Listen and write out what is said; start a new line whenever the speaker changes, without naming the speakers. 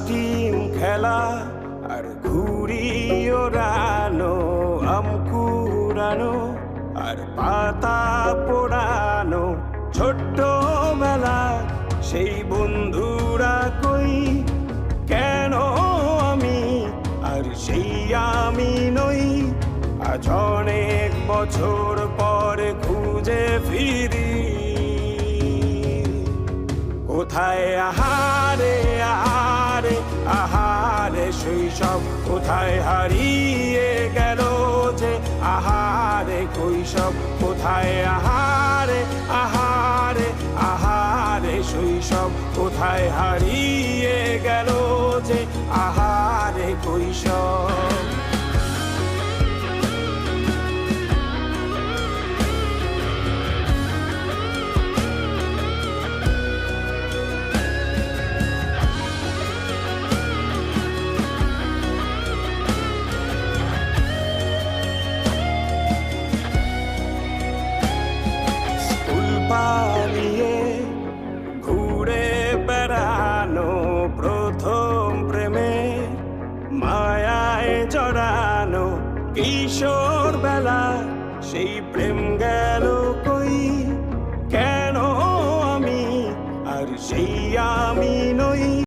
Team খেলা আর ঘুড়ি ওড়ানো, আম কুড়ানো আর পাতা পোড়ানো, ছোট্টবেলা সেই বন্ধুরা কই, কেন আমি আর সেই আমি নই। আজ অনেক বছর পরে খুঁজে ফিরি, কোথায় আহারে আহারে আহারে শৈশব, কোথায় হারিয়ে গেল যে আহারে কৈশব, কোথায় আহারে আহারে আহারে শৈশব, কোথায় হারিয়ে গেল যে আহারে কৈশব। পালিয়ে ঘুরে বেড়ানো, প্রথম প্রেমে মায়ায় জড়ানো, কিশোর বেলা সেই প্রেম গেল।